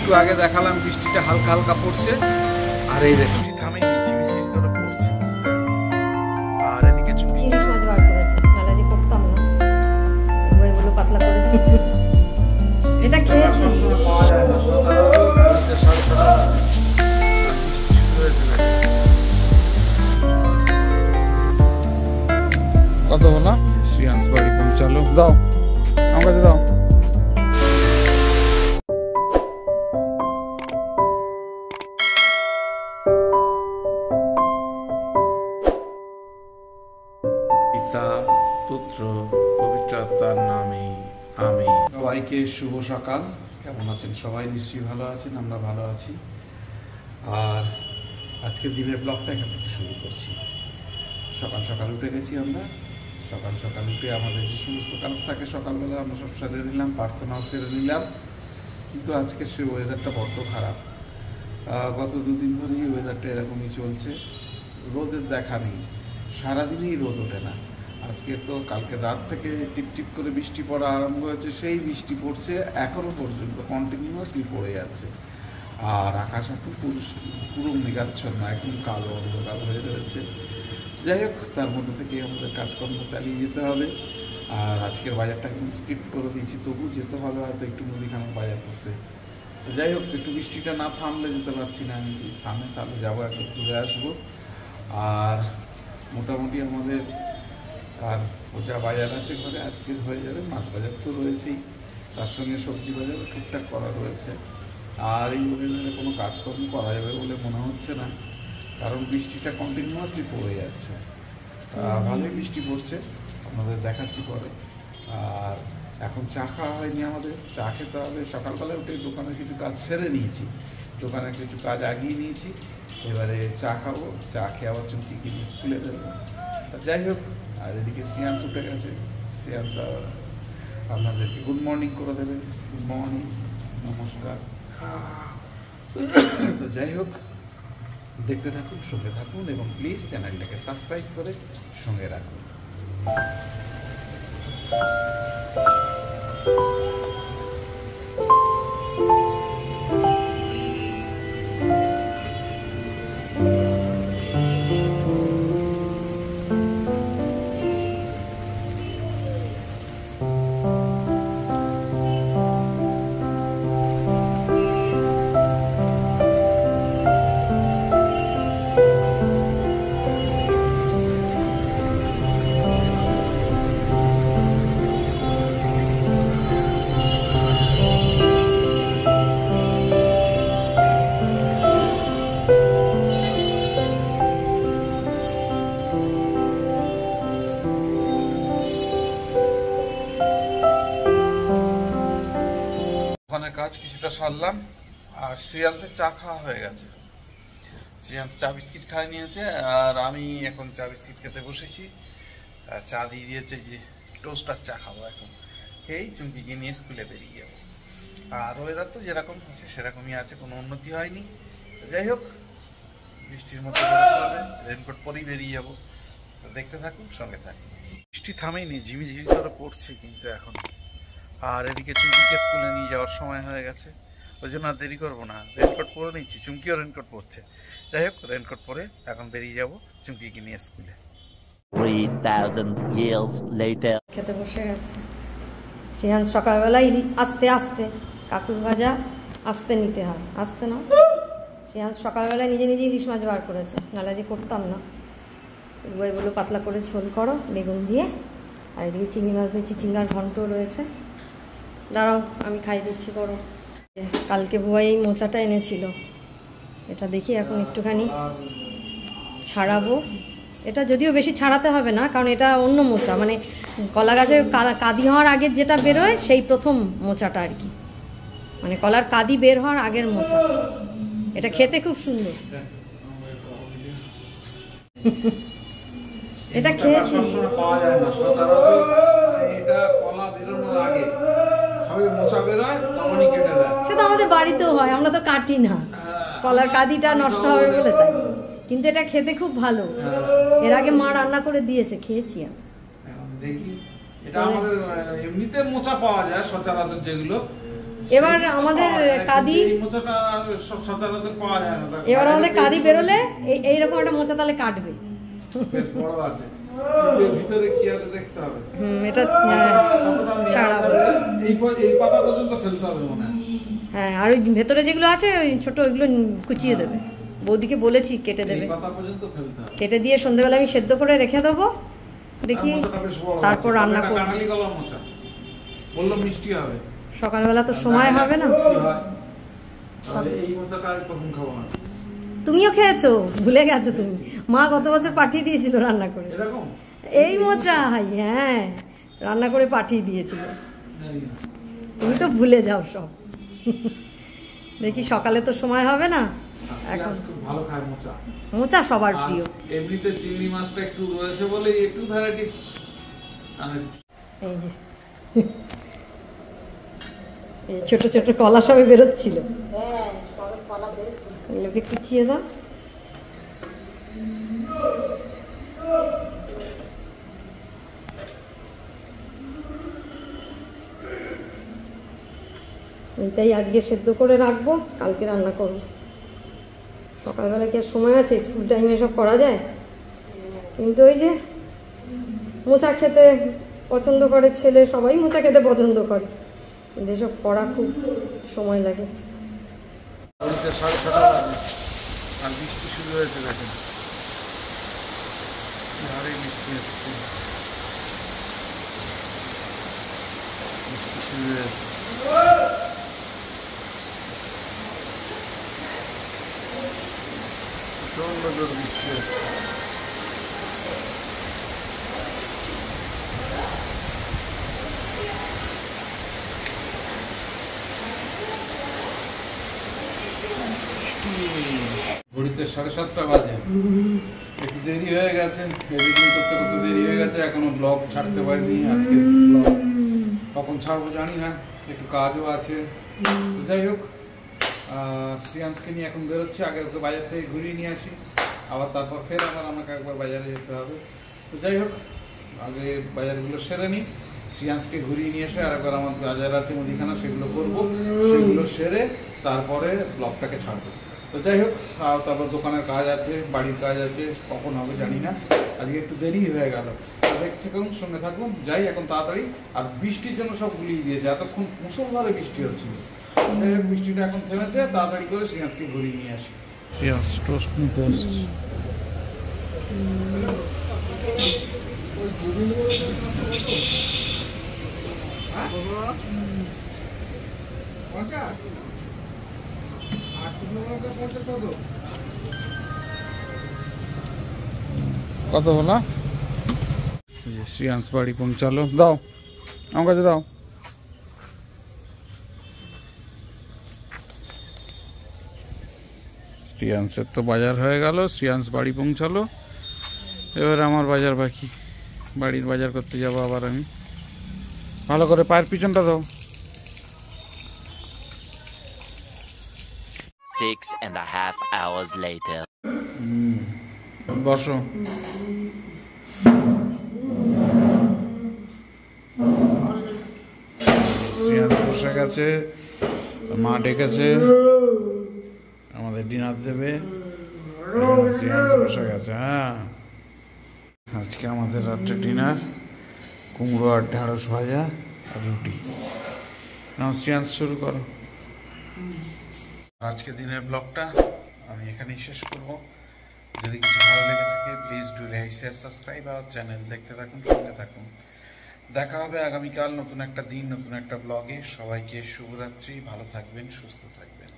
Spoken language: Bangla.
একটু আগে দেখালাম বৃষ্টিটা হালকা হালকা পড়ছে, আর এই দেখুন থামেই ঝিমিঝিমি করে পড়ছে। আর এদিকে ইলিশ মাছ বার করেছে, নাহলে যে করতাম না, ওইগুলো পাতলা করেছি। এটা খেয়েছি পাওয়া যায় না, 7:30 কত হলো? শ্রিয়াংশ বাড়ি পৌঁছালো। দাও আমার কাছে দাও। পিতা পুত্র পবিত্র আত্মার নামে আমিন। সবাইকে শুভ সকাল। কেমন আছেন সবাই? নিশ্চয়ই ভালো আছেন, আমরা ভালো আছি। আর আজকের দিনের ব্লগটা এখান থেকে শুরু করছি। সকাল সকাল উঠে গেছি আমরা। সকাল সকাল উঠে আমাদের যে সমস্ত কাজ থাকে সকালবেলা আমরা সব সেরে নিলাম, প্রার্থনাও সেরে নিলাম। কিন্তু আজকে সে ওয়েদারটা বড্ড খারাপ। গত দুদিন ধরেই ওয়েদারটা এরকমই চলছে, রোদের দেখা নেই, সারাদিনই রোদ ওঠে না। আজকে তো কালকে রাত থেকে টিপটিপ করে বৃষ্টি পড়া আরম্ভ হয়েছে, সেই বৃষ্টি পড়ছে এখনও পর্যন্ত কন্টিনিউয়াসলি পড়ে যাচ্ছে। আর আকাশ এখন পুরো মেঘাচ্ছন্ন, একদম কালো অন্ধকার হয়ে রয়েছে। যাই হোক, তার মধ্যে থেকে আমাদের কাজকর্ম চালিয়ে যেতে হবে। আর আজকের বাজারটা একদম স্কিপ করে দিয়েছি, তবু যেতে হবে হয়তো একটু মুদিখানার বাজার করতে। তো যাই হোক, একটু বৃষ্টিটা না থামলে যেতে পারছি না। আমি যদি থামে তাহলে যাবো, একটু ঘুরে আসবো। আর মোটামুটি আমাদের আর যা বাজার আছে ঘরে আজকের হয়ে যাবে। মাছ বাজার তো রয়েছেই, তার সঙ্গে সবজি বাজারও ঠিকঠাক করা রয়েছে। আর এই ওয়েদারে কোনো কাজকর্ম করা যাবে বলে মনে হচ্ছে না, কারণ বৃষ্টিটা কন্টিনিউয়াসলি পড়ে যাচ্ছে। ভালোই বৃষ্টি পড়ছে, আপনাদের দেখাচ্ছি পরে। আর এখন চা খাওয়া হয়নি আমাদের, চা খেতে হবে। সকালবেলা উঠে দোকানের কিছু কাজ সেরে নিয়েছি, দোকানের কিছু কাজ আগিয়ে নিয়েছি। এবারে চা খাবো, চা খেয়ে আবার চুমকি কিনে স্কুলে দেবো। যাই হোক, আর এদিকে শ্রিয়াংশ উঠে গেছে। শ্রিয়াংশ আপনাদেরকে গুড মর্নিং করে দেবে। গুড মর্নিং, নমস্কার। তো যাই হোক, দেখতে থাকুন, সঙ্গে থাকুন এবং প্লিজ চ্যানেলটাকে সাবস্ক্রাইব করে সঙ্গে রাখুন। দোকানের কাজ কিছুটা সারলাম, আর শ্রিয়াংশের চা খাওয়া হয়ে গেছে। শ্রিয়াংশ চা বিস্কিট খাই নিয়েছে, আর আমি এখন চা বিস্কিট খেতে বসেছি। চা দিয়ে দিয়েছে, যে টোস্টার চা খাবো এখন। খেয়েই চুমকিকে নিয়ে স্কুলে বেরিয়ে যাবো। আর ওয়েদার তো যেরকম আছে সেরকমই আছে, কোনো উন্নতি হয়নি। যাই হোক, বৃষ্টির মধ্যে বেরোতে হবে, রেনকোট পরেই বেরিয়ে যাবো। তো দেখতে থাকুন, সঙ্গে থাকুন। বৃষ্টি থামেইনি, ঝিমিঝিমি করে পড়ছে কিন্তু এখন। আর এদিকে চুমকিকে স্কুলে নিয়ে যাওয়ার সময় হয়ে গেছে, ওই জন্য আর দেরি করবো না, রেনকোট পরে নিচ্ছি। চুমকিও রেনকোট পরছে। যাই হোক, রেনকোট পরে এখন বেরিয়ে যাবো চুমকিকে নিয়ে স্কুলে। 3000 years later. খেতে বসে গেছে শ্রিয়াংশ। সকালবেলায় আস্তে আস্তে কাকুর ভাজা আস্তে নিতে হয়, আস্তে না। শ্রিয়াংশ সকালবেলায় নিজে নিজে ইলিশ মাছ বার করেছে, নাহলে যে করতাম না। ওইগুলো পাতলা করে ঝোল করো বেগুন দিয়ে। আর এদিকে চিংড়ি মাছ দিচ্ছি, চিংড়ার ঘন্ট রয়েছে। দাঁড়াও, আমি খাই দিচ্ছি করো। কালকে বুয়াই এই মোচাটা এনেছিল, এটা দেখি এখন একটুখানি ছাড়াবো। এটা যদিও বেশি ছাড়াতে হবে না, কারণ এটা অন্য মোচা, মানে কলা গাছে কাদি হওয়ার আগে যেটা বেরোয় সেই প্রথম মোচাটা আর কি, মানে কলার কাদি বের হওয়ার আগের মোচা। এটা খেতে খুব সুন্দর। এটা খেয়েছি, পাওয়া যায় না সচরাচর। এটা কলা বেরোনোর আগে সবে মোচা বেরোয়, তখনই কেটে দেয়। সেটা আমাদের বাড়িতেও হয়, আমরা তো কাটি না, কলার কাদিটা নষ্ট হবে বলে তাই। কিন্তু এটা খেতে খুব ভালো। এর আগে মা রান্না করে দিয়েছে, খেয়েছি আমি। দেখি, এটা আমাদের এমনিতে মোচা পাওয়া যায় সচরাচর যেগুলো, এবার আমাদের কাদি এই মোচাটা সব সচরাচর পাওয়া যায় না। এবার আমাদের কাদি বেরোলে এইরকম একটা মোচা তাহলে কাটবে। বেশ বড় আছে, এর ভিতরে কি আছে দেখতে হবে। এটা ছাড়াবো, এই পাতা পর্যন্ত ফেলতে হবে মনে হয়। হ্যাঁ, আর ওই ভেতরে যেগুলো আছে ওই ছোট ওইগুলো কুচিয়ে দেবে। বৌদিকে বলেছি কেটে দেবে, পাতা পর্যন্ত ফেলতে হবে। কেটে দিয়ে সন্ধ্যেবেলা আমি সেদ্ধ করে রেখে দেবো, দেখি তারপর রান্না করব। কাঁঠালি কলার মোচা বললো মিষ্টি হবে, সকালবেলা তো সময় হবে না। এই মোচাটা আর প্রথম খাবো না। তুমিও খেয়েছো, ভুলে গেছো তুমি। মা গত বছর পাঠিয়ে দিয়েছিল রান্না করে এরকম এই মোচা। হ্যাঁ, রান্না করে পাঠিয়ে দিয়েছিল, তুমি তো ভুলে যাও সব। দেখি সকালে তো সময় হবে না এখন। খুব ভালো খায় মোচা, মোচা সবার প্রিয়। এমনিতে চিংড়ি মাছটা একটু রয়েছে বলে একটু ভ্যারাইটিস। এই যে এই ছোট ছোট কলা সবে বেরোচ্ছিল, এগুলোকে কুচিয়ে দাও। এইটাই আজকে সেদ্ধ করে রাখবো, কালকে রান্না করবো। সকালবেলা কি আর সময় আছে, স্কুল টাইমে সব করা যায়? কিন্তু ওই যে মোচা খেতে পছন্দ করে ছেলে, সবাই মোচা খেতে পছন্দ করে, কিন্তু এসব করা খুব সময় লাগে। 6:30 বাজে আর বৃষ্টি শুরু হয়েছে, দেখেন ভারী বৃষ্টি হচ্ছে, বৃষ্টি শুরু হয়েছে। প্রচন্ড জোর বৃষ্টি হচ্ছে। ঘড়িতে 7:30 বাজে, একটু দেরি হয়ে গেছে, এডিটিং করতে করতে দেরি হয়ে গেছে, এখনো ব্লগ ছাড়তে পারিনি। আজকে ব্লগ কখন ছাড়বো জানি না, একটু কাজও আছে। যাই হোক, শ্রিয়াংশকে নিয়ে এখন বেরোচ্ছে, আগে ওকে বাজার থেকে ঘুরিয়ে নিয়ে আসি, আবার তারপর ফের আবার আমাকে একবার বাজারে যেতে হবে। তো যাই হোক, আগে বাজারগুলো সেরে নিই, শ্রিয়াংশকে ঘুরিয়ে নিয়ে এসে আর একবার আমার বাজার আছে মুদিখানা, সেগুলো করবো, সেগুলো সেরে তারপরে ব্লগটাকে ছাড়বো। তো যাই হোক, তারপর দোকানের কাজ আছে, বাড়ির কাজ আছে, কখন হবে জানি না, আজকে একটু দেরি হয়ে গেল। দেখতে থাকুন, সঙ্গে থাকুন, যাই এখন তাড়াতাড়ি। আর বৃষ্টির জন্য সব গুলিয়ে দিয়েছে, এতক্ষণ মুষলধারে বৃষ্টি হচ্ছিল। যাই হোক, বৃষ্টিটা এখন থেমেছে, তাড়াতাড়ি করে শ্রিয়াংশকে ঘুরিয়ে নিয়ে আসি। শ্রিয়াংশ টোস্ট নিতে আসছি। কত হলো? শ্রিয়াংশ বাড়ি পৌঁছালো, দাও আমার কাছে দাও। শ্রিয়াংশের তো বাজার হয়ে গেল, শ্রিয়াংশ বাড়ি পৌঁছালো, এবার আমার বাজার বাকি, বাড়ির বাজার করতে যাবো আবার আমি। ভালো করে পায়ের পিছনটা দাও। 6.5 hours later. বসো। শ্রিয়াংশ বসে গেছে, মা ডেকেছে, আমাদের ডিনার দেবে। শ্রিয়াংশ বসে গেছে। হ্যাঁ, আজকে আমাদের রাত্রে ডিনার কুমড়ো আর ঢেঁড়স ভাজা আর রুটি। শ্রিয়াংশ শুরু করো। আজকে দিনের ব্লগটা আমি এখানেই শেষ করব। যদি কিছু ভালো লেগে থাকে please do like share subscribe our channel. দেখতে থাকুন, সঙ্গে থাকুন। দেখা হবে আগামীকাল নতুন একটা দিন, নতুন একটা ব্লগে। সবাইকে শুভরাত্রি, ভালো থাকবেন, সুস্থ থাকবেন।